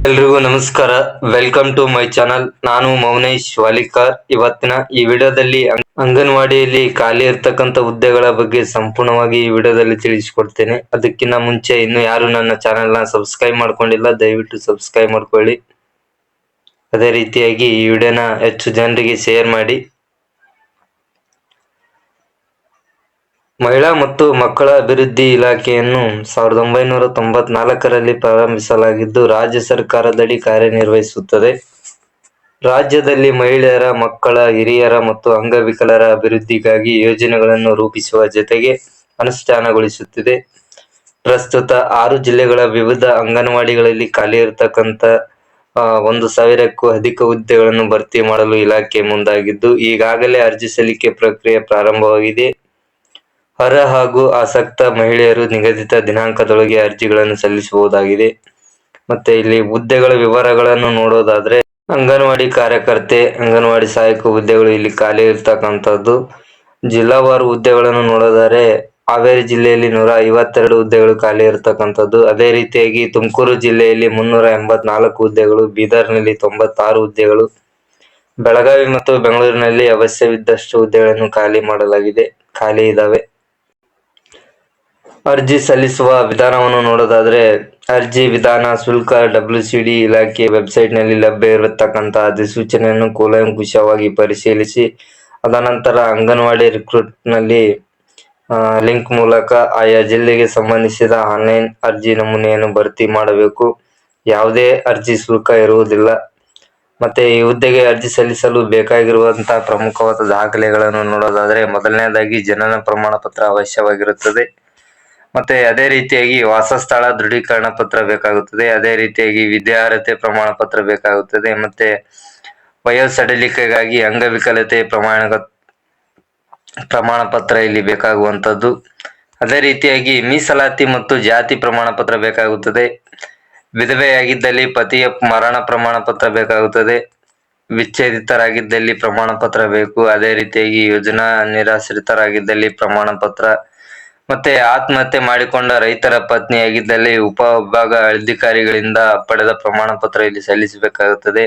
ಎಲ್ರಿಗೂ ನಮಸ್ಕಾರ. Welcome to my channel. ನಾನು ಮೌನೇಶ್ ವಾಲಿಕಾರ್. ಇವತ್ತಿನ ಈ ವಿಡಿಯೋದಲ್ಲಿ ಅಂಗನವಾಡಿಯಲ್ಲಿ ಖಾಲಿ ಇರ್ತಕ್ಕಂಥ ಹುದ್ದೆಗಳ ಬಗ್ಗೆ ಸಂಪೂರ್ಣವಾಗಿ ಈ ವಿಡಿಯೋದಲ್ಲಿ ತಿಳಿಸಿಕೊಡ್ತೇನೆ. ಅದಕ್ಕಿಂತ ಮುಂಚೆ ಇನ್ನು ಯಾರು ನನ್ನ ಚಾನೆಲ್ ನ ಸಬ್ಸ್ಕ್ರೈಬ್ ಮಾಡ್ಕೊಂಡಿಲ್ಲ, ದಯವಿಟ್ಟು ಸಬ್ಸ್ಕ್ರೈಬ್ ಮಾಡ್ಕೊಳ್ಳಿ. ಅದೇ ರೀತಿಯಾಗಿ ಈ ವಿಡಿಯೋನ ಹೆಚ್ಚು ಜನರಿಗೆ ಶೇರ್ ಮಾಡಿ. ಮಹಿಳಾ ಮತ್ತು ಮಕ್ಕಳ ಅಭಿವೃದ್ಧಿ ಇಲಾಖೆಯನ್ನು 1994ರಲ್ಲಿ ಪ್ರಾರಂಭಿಸಲಾಗಿದ್ದು ರಾಜ್ಯ ಸರ್ಕಾರದಡಿ ಕಾರ್ಯನಿರ್ವಹಿಸುತ್ತದೆ. ರಾಜ್ಯದಲ್ಲಿ ಮಹಿಳೆಯರ, ಮಕ್ಕಳ, ಹಿರಿಯರ ಮತ್ತು ಅಂಗವಿಕಲರ ಅಭಿವೃದ್ಧಿಗಾಗಿ ಯೋಜನೆಗಳನ್ನು ರೂಪಿಸುವ ಜೊತೆಗೆ ಅನುಷ್ಠಾನಗೊಳಿಸುತ್ತಿದೆ. ಪ್ರಸ್ತುತ 6 ಜಿಲ್ಲೆಗಳ ವಿವಿಧ ಅಂಗನವಾಡಿಗಳಲ್ಲಿ ಖಾಲಿ ಇರತಕ್ಕಂತ 1,000ಕ್ಕೂ ಅಧಿಕ ಹುದ್ದೆಗಳನ್ನು ಭರ್ತಿ ಮಾಡಲು ಇಲಾಖೆ ಮುಂದಾಗಿದ್ದು ಈಗಾಗಲೇ ಅರ್ಜಿ ಸಲ್ಲಿಕೆ ಪ್ರಕ್ರಿಯೆ ಪ್ರಾರಂಭವಾಗಿದೆ. ಅರ್ಹ ಹಾಗೂ ಆಸಕ್ತ ಮಹಿಳೆಯರು ನಿಗದಿತ ದಿನಾಂಕದೊಳಗೆ ಅರ್ಜಿಗಳನ್ನು ಸಲ್ಲಿಸಬಹುದಾಗಿದೆ. ಮತ್ತೆ ಇಲ್ಲಿ ಹುದ್ದೆಗಳ ವಿವರಗಳನ್ನು ನೋಡೋದಾದ್ರೆ ಅಂಗನವಾಡಿ ಕಾರ್ಯಕರ್ತೆ, ಅಂಗನವಾಡಿ ಸಹಾಯಕ ಹುದ್ದೆಗಳು ಇಲ್ಲಿ ಖಾಲಿ ಇರ್ತಕ್ಕಂಥದ್ದು. ಜಿಲ್ಲಾವಾರು ಹುದ್ದೆಗಳನ್ನು ನೋಡೋದಾದ್ರೆ ಹಾವೇರಿ ಜಿಲ್ಲೆಯಲ್ಲಿ 152 ಹುದ್ದೆಗಳು ಖಾಲಿ ಇರ್ತಕ್ಕಂಥದ್ದು. ಅದೇ ರೀತಿಯಾಗಿ ತುಮಕೂರು ಜಿಲ್ಲೆಯಲ್ಲಿ 384 ಹುದ್ದೆಗಳು, ಬೀದರ್ನಲ್ಲಿ 96 ಹುದ್ದೆಗಳು, ಬೆಳಗಾವಿ ಮತ್ತು ಬೆಂಗಳೂರಿನಲ್ಲಿ ಅವಶ್ಯವಿದ್ದಷ್ಟು ಹುದ್ದೆಗಳನ್ನು ಖಾಲಿ ಇದಾವೆ. ಅರ್ಜಿ ಸಲ್ಲಿಸುವ ವಿಧಾನವನ್ನು ನೋಡೋದಾದ್ರೆ ಅರ್ಜಿ ವಿಧಾನ ಶುಲ್ಕ WCD ಇಲಾಖೆ ವೆಬ್ಸೈಟ್ ನಲ್ಲಿ ಲಭ್ಯ ಇರತಕ್ಕಂತ ಅಧಿಸೂಚನೆಯನ್ನು ಕೂಲಂಕುಷವಾಗಿ ಪರಿಶೀಲಿಸಿ ಅದನಂತರ ಅಂಗನವಾಡಿ ರಿಕ್ರೂಟ್ ನಲ್ಲಿ ಲಿಂಕ್ ಮೂಲಕ ಆಯಾ ಜಿಲ್ಲೆಗೆ ಸಂಬಂಧಿಸಿದ ಆನ್ಲೈನ್ ಅರ್ಜಿ ನಮೂನೆಯನ್ನು ಭರ್ತಿ ಮಾಡಬೇಕು. ಯಾವುದೇ ಅರ್ಜಿ ಶುಲ್ಕ ಇರುವುದಿಲ್ಲ. ಮತ್ತೆ ಈ ಹುದ್ದೆಗೆ ಅರ್ಜಿ ಸಲ್ಲಿಸಲು ಬೇಕಾಗಿರುವಂತಹ ಪ್ರಮುಖವಾದ ದಾಖಲೆಗಳನ್ನು ನೋಡೋದಾದ್ರೆ ಮೊದಲನೇದಾಗಿ ಜನನ ಪ್ರಮಾಣ ಪತ್ರ ಅವಶ್ಯವಾಗಿರುತ್ತದೆ. ಮತ್ತೆ ಅದೇ ರೀತಿಯಾಗಿ ವಾಸಸ್ಥಳ ದೃಢೀಕರಣ ಪತ್ರ ಬೇಕಾಗುತ್ತದೆ. ಅದೇ ರೀತಿಯಾಗಿ ವಿದ್ಯಾರ್ಹತೆ ಪ್ರಮಾಣ ಪತ್ರ ಬೇಕಾಗುತ್ತದೆ. ಮತ್ತೆ ವಯೋಸಡಿಲಿಕೆಗಾಗಿ ಅಂಗವಿಕಲತೆ ಪ್ರಮಾಣ ಪತ್ರ ಇಲ್ಲಿ ಬೇಕಾಗುವಂತದ್ದು. ಅದೇ ರೀತಿಯಾಗಿ ಮೀಸಲಾತಿ ಮತ್ತು ಜಾತಿ ಪ್ರಮಾಣ ಪತ್ರ ಬೇಕಾಗುತ್ತದೆ. ವಿಧವೆಯಾಗಿದ್ದಲ್ಲಿ ಪತಿಯ ಮರಣ ಪ್ರಮಾಣ ಪತ್ರ ಬೇಕಾಗುತ್ತದೆ. ವಿಚ್ಛೇದಿತರಾಗಿದ್ದಲ್ಲಿ ಪ್ರಮಾಣ ಪತ್ರ ಬೇಕು. ಅದೇ ರೀತಿಯಾಗಿ ಯೋಜನಾ ನಿರಾಶ್ರಿತರಾಗಿದ್ದಲ್ಲಿ ಪ್ರಮಾಣ ಪತ್ರ, ಮತ್ತೆ ಆತ್ಮಹತ್ಯೆ ಮಾಡಿಕೊಂಡ ರೈತರ ಪತ್ನಿಯಾಗಿದ್ದಲ್ಲಿ ಉಪವಿಭಾಗ ಅಧಿಕಾರಿಗಳಿಂದ ಪಡೆದ ಪ್ರಮಾಣ ಪತ್ರ ಇಲ್ಲಿ ಸಲ್ಲಿಸಬೇಕಾಗುತ್ತದೆ.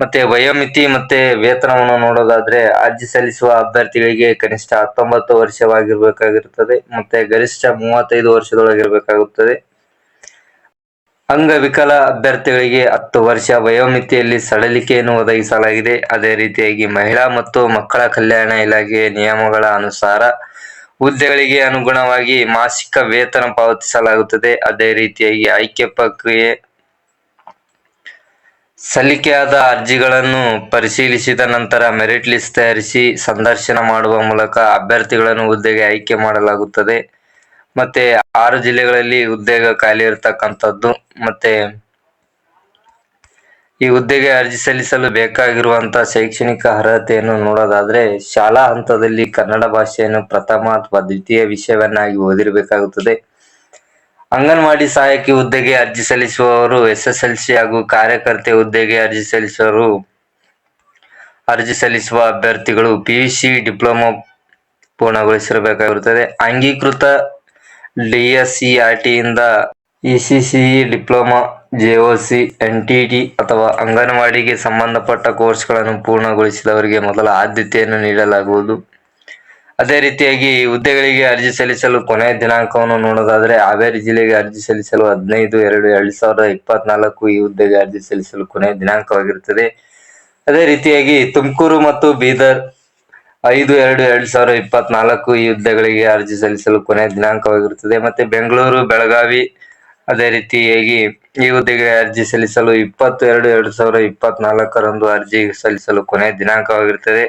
ಮತ್ತೆ ವಯೋಮಿತಿ ಮತ್ತೆ ವೇತನವನ್ನು ನೋಡೋದಾದ್ರೆ ಅರ್ಜಿ ಸಲ್ಲಿಸುವ ಅಭ್ಯರ್ಥಿಗಳಿಗೆ ಕನಿಷ್ಠ 19 ವರ್ಷವಾಗಿರ್ಬೇಕಾಗಿರುತ್ತದೆ. ಮತ್ತೆ ಗರಿಷ್ಠ 35 ವರ್ಷದೊಳಗಿರಬೇಕಾಗುತ್ತದೆ. ಅಂಗವಿಕಲ ಅಭ್ಯರ್ಥಿಗಳಿಗೆ 10 ವರ್ಷ ವಯೋಮಿತಿಯಲ್ಲಿ ಸಡಲಿಕೆಯನ್ನು ಒದಗಿಸಲಾಗಿದೆ. ಅದೇ ರೀತಿಯಾಗಿ ಮಹಿಳಾ ಮತ್ತು ಮಕ್ಕಳ ಕಲ್ಯಾಣ ಇಲಾಖೆಯ ನಿಯಮಗಳ ಅನುಸಾರ ಹುದ್ದೆಗಳಿಗೆ ಅನುಗುಣವಾಗಿ ಮಾಸಿಕ ವೇತನ ಪಾವತಿಸಲಾಗುತ್ತದೆ. ಅದೇ ರೀತಿಯಾಗಿ ಆಯ್ಕೆ ಪ್ರಕ್ರಿಯೆ ಸಲ್ಲಿಕೆಯಾದ ಅರ್ಜಿಗಳನ್ನು ಪರಿಶೀಲಿಸಿದ ನಂತರ ಮೆರಿಟ್ ಲಿಸ್ಟ್ ತಯಾರಿಸಿ ಸಂದರ್ಶನ ಮಾಡುವ ಮೂಲಕ ಅಭ್ಯರ್ಥಿಗಳನ್ನು ಹುದ್ದೆಗೆ ಆಯ್ಕೆ ಮಾಡಲಾಗುತ್ತದೆ. ಮತ್ತೆ 6 ಜಿಲ್ಲೆಗಳಲ್ಲಿ ಹುದ್ದೆಗೆ ಖಾಲಿ ಇರತಕ್ಕಂಥದ್ದು. ಮತ್ತೆ ಈ ಹುದ್ದೆಗೆ ಅರ್ಜಿ ಸಲ್ಲಿಸಲು ಬೇಕಾಗಿರುವಂತಹ ಶೈಕ್ಷಣಿಕ ಅರ್ಹತೆಯನ್ನು ನೋಡೋದಾದ್ರೆ ಶಾಲಾ ಹಂತದಲ್ಲಿ ಕನ್ನಡ ಭಾಷೆಯನ್ನು ಪ್ರಥಮ ಅಥವಾ ದ್ವಿತೀಯ ವಿಷಯವನ್ನಾಗಿ ಓದಿರಬೇಕಾಗುತ್ತದೆ. ಅಂಗನವಾಡಿ ಸಹಾಯಕಿ ಹುದ್ದೆಗೆ ಅರ್ಜಿ ಸಲ್ಲಿಸುವವರು SSLC ಹಾಗೂ ಕಾರ್ಯಕರ್ತೆ ಹುದ್ದೆಗೆ ಅರ್ಜಿ ಸಲ್ಲಿಸುವ ಅಭ್ಯರ್ಥಿಗಳು PUC ಡಿಪ್ಲೊಮಾ ಪೂರ್ಣಗೊಳಿಸಿರಬೇಕಾಗಿರುತ್ತದೆ. ಅಂಗೀಕೃತ DSCRT ಯಿಂದ ECCE ಡಿಪ್ಲೊಮಾ, JOC, NTT ಅಥವಾ ಅಂಗನವಾಡಿಗೆ ಸಂಬಂಧಪಟ್ಟ ಕೋರ್ಸ್ಗಳನ್ನು ಪೂರ್ಣಗೊಳಿಸಿದವರಿಗೆ ಮೊದಲ ಆದ್ಯತೆಯನ್ನು ನೀಡಲಾಗುವುದು. ಅದೇ ರೀತಿಯಾಗಿ ಹುದ್ದೆಗಳಿಗೆ ಅರ್ಜಿ ಸಲ್ಲಿಸಲು ಕೊನೆಯ ದಿನಾಂಕವನ್ನು ನೋಡೋದಾದ್ರೆ ಹಾವೇರಿ ಜಿಲ್ಲೆಗೆ ಅರ್ಜಿ ಸಲ್ಲಿಸಲು 15/2/2024 ಈ ಹುದ್ದೆಗೆ ಅರ್ಜಿ ಸಲ್ಲಿಸಲು ಕೊನೆಯ ದಿನಾಂಕವಾಗಿರುತ್ತದೆ. ಅದೇ ರೀತಿಯಾಗಿ ತುಮಕೂರು ಮತ್ತು ಬೀದರ್ 5/2/2024 ಈ ಹುದ್ದೆಗಳಿಗೆ ಅರ್ಜಿ ಸಲ್ಲಿಸಲು ಕೊನೆಯ ದಿನಾಂಕವಾಗಿರುತ್ತದೆ. ಮತ್ತೆ ಬೆಂಗಳೂರು, ಬೆಳಗಾವಿ ಅದೇ ರೀತಿಯಾಗಿ ಈ ಹುದ್ದೆಗೆ ಅರ್ಜಿ ಸಲ್ಲಿಸಲು 20/2/2024 ಅರ್ಜಿ ಸಲ್ಲಿಸಲು ಕೊನೆಯ ದಿನಾಂಕವಾಗಿರುತ್ತದೆ.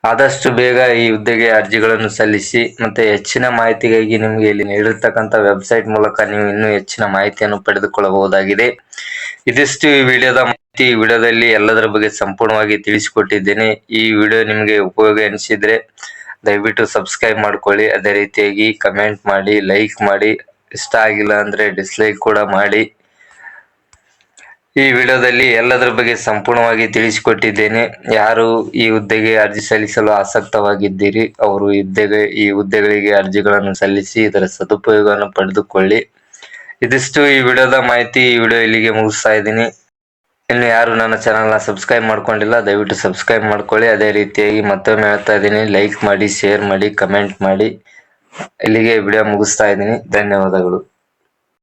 ಆದಷ್ಟು ಬೇಗ ಈ ಹುದ್ದೆಗೆ ಅರ್ಜಿಗಳನ್ನು ಸಲ್ಲಿಸಿ. ಮತ್ತೆ ಹೆಚ್ಚಿನ ಮಾಹಿತಿಗಾಗಿ ನಿಮಗೆ ಇಲ್ಲಿ ನೀಡಿರ್ತಕ್ಕಂಥ ವೆಬ್ಸೈಟ್ ಮೂಲಕ ನೀವು ಇನ್ನೂ ಹೆಚ್ಚಿನ ಮಾಹಿತಿಯನ್ನು ಪಡೆದುಕೊಳ್ಳಬಹುದಾಗಿದೆ. ಇದಿಷ್ಟು ಈ ವಿಡಿಯೋದ ಮಾಹಿತಿ. ಈ ವಿಡಿಯೋದಲ್ಲಿ ಎಲ್ಲದರ ಬಗ್ಗೆ ಸಂಪೂರ್ಣವಾಗಿ ತಿಳಿಸಿಕೊಟ್ಟಿದ್ದೇನೆ. ಈ ವಿಡಿಯೋ ನಿಮಗೆ ಉಪಯೋಗ ಎನಿಸಿದ್ರೆ ದಯವಿಟ್ಟು ಸಬ್ಸ್ಕ್ರೈಬ್ ಮಾಡ್ಕೊಳ್ಳಿ. ಅದೇ ರೀತಿಯಾಗಿ ಕಮೆಂಟ್ ಮಾಡಿ, ಲೈಕ್ ಮಾಡಿ. ಇಷ್ಟ ಆಗಿಲ್ಲ ಅಂದ್ರೆ ಡಿಸ್ಲೈಕ್ ಕೂಡ ಮಾಡಿ. ಈ ವಿಡಿಯೋದಲ್ಲಿ ಎಲ್ಲದರ ಬಗ್ಗೆ ಸಂಪೂರ್ಣವಾಗಿ ತಿಳಿಸಿಕೊಟ್ಟಿದ್ದೇನೆ. ಯಾರು ಈ ಹುದ್ದೆಗೆ ಅರ್ಜಿ ಸಲ್ಲಿಸಲು ಆಸಕ್ತವಾಗಿದ್ದೀರಿ ಅವರು ಈ ಹುದ್ದೆಗಳಿಗೆ ಅರ್ಜಿಗಳನ್ನು ಸಲ್ಲಿಸಿ ಇದರ ಸದುಪಯೋಗವನ್ನು ಪಡೆದುಕೊಳ್ಳಿ. ಇದಿಷ್ಟು ಈ ವಿಡಿಯೋದ ಮಾಹಿತಿ. ಈ ವಿಡಿಯೋ ಇಲ್ಲಿಗೆ ಮುಗಿಸ್ತಾ ಇದ್ದೀನಿ. ಇನ್ನು ಯಾರು ನನ್ನ ಚಾನಲ್ನ ಸಬ್ಸ್ಕ್ರೈಬ್ ಮಾಡ್ಕೊಂಡಿಲ್ಲ, ದಯವಿಟ್ಟು ಸಬ್ಸ್ಕ್ರೈಬ್ ಮಾಡ್ಕೊಳ್ಳಿ. ಅದೇ ರೀತಿಯಾಗಿ ಮತ್ತೊಮ್ಮೆ ಹೇಳ್ತಾ ಇದ್ದೀನಿ, ಲೈಕ್ ಮಾಡಿ, ಶೇರ್ ಮಾಡಿ, ಕಮೆಂಟ್ ಮಾಡಿ. ಇಲ್ಲಿಗೆ ವಿಡಿಯೋ ಮುಗಿಸ್ತಾ ಇದ್ದೀನಿ. ಧನ್ಯವಾದಗಳು.